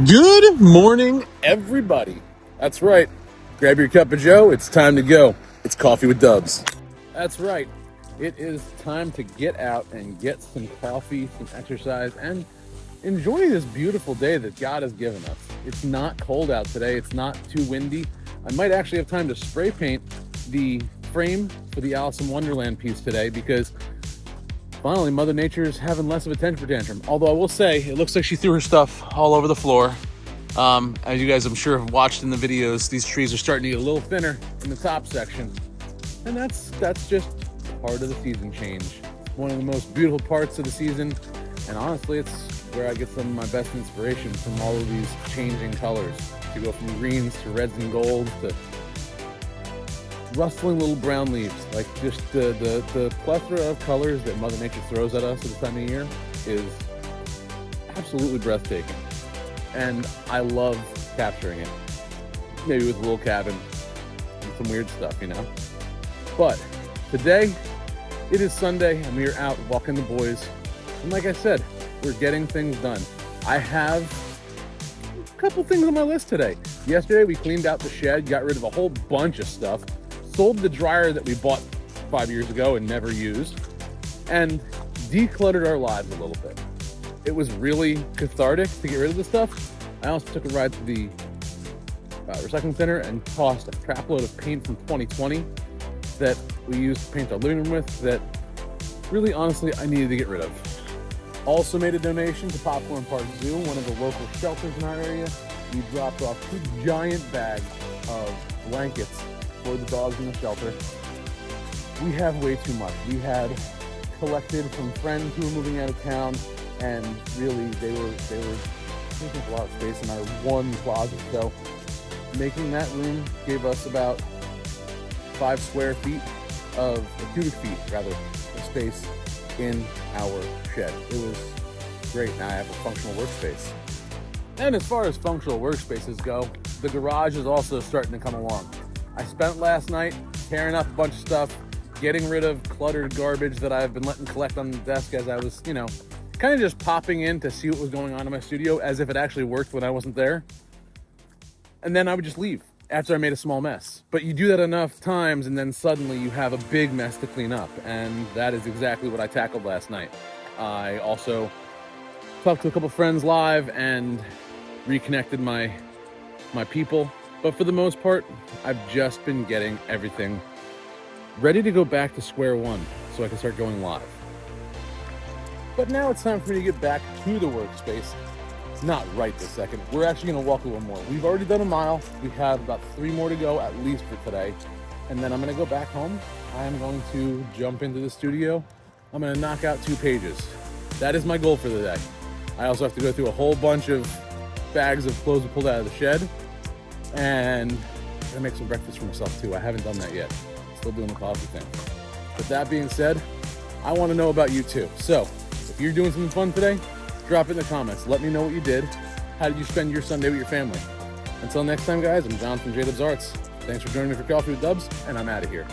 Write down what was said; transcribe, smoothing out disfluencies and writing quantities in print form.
Good morning, everybody. That's right. Grab your cup of joe. It's time to go. It's Coffee with Dubs. That's right. It is time to get out and get some coffee, some exercise, and enjoy this beautiful day that God has given us. It's not cold out today. It's not too windy. I might actually have time to spray paint the frame for the Alice in Wonderland piece today because finally, Mother Nature is having less of a temper tantrum. Although I will say, it looks like she threw her stuff all over the floor. As you guys, I'm sure, have watched in the videos, these trees are starting to get a little thinner in the top section. And that's just part of the season change. One of the most beautiful parts of the season. And honestly, it's where I get some of my best inspiration from all of these changing colors. To go from greens to reds and golds to rustling little brown leaves. Like just the plethora of colors that Mother Nature throws at us at this time of year is absolutely breathtaking. And I love capturing it. Maybe with a little cabin and some weird stuff, you know. But today, it is Sunday and we are out walking the boys. And like I said, we're getting things done. I have a couple things on my list today. Yesterday, we cleaned out the shed, got rid of a whole bunch of stuff, sold the dryer that we bought 5 years ago and never used, and decluttered our lives a little bit. It was really cathartic to get rid of the stuff. I also took a ride to the recycling center and tossed a crap load of paint from 2020 that we used to paint our living room with that really, honestly, I needed to get rid of. Also made a donation to Popcorn Park Zoo, one of the local shelters in our area. We dropped off 2 giant bags of blankets for the dogs in the shelter. We have way too much. We had collected from friends who were moving out of town, and really they were taking a lot of space in our one closet. So making that room gave us about 5 square feet of cubic feet rather of space in our shed. It was great. Now I have a functional workspace. And as far as functional workspaces go, the garage is also starting to come along. I spent last night tearing up a bunch of stuff, getting rid of cluttered garbage that I've been letting collect on the desk as I was, kind of just popping in to see what was going on in my studio as if it actually worked when I wasn't there. And then I would just leave after I made a small mess. But you do that enough times and then suddenly you have a big mess to clean up. And that is exactly what I tackled last night. I also talked to a couple friends live and reconnected my people. But for the most part, I've just been getting everything ready to go back to square one so I can start going live. But now it's time for me to get back to the workspace. Not right this second. We're actually going to walk a little more. We've already done a mile. We have about 3 more to go at least for today. And then I'm going to go back home. I'm going to jump into the studio. I'm going to knock out 2 pages. That is my goal for the day. I also have to go through a whole bunch of bags of clothes we pulled out of the shed. And I'm gonna make some breakfast for myself too. I haven't done that yet. Still doing the coffee thing. But that being said, I want to know about you too. So if you're doing something fun today, drop it in the comments. Let me know what you did. How did you spend your Sunday with your family? Until next time, guys, I'm John from J Dubs Arts. Thanks for joining me for Coffee with Dubs, and I'm out of here.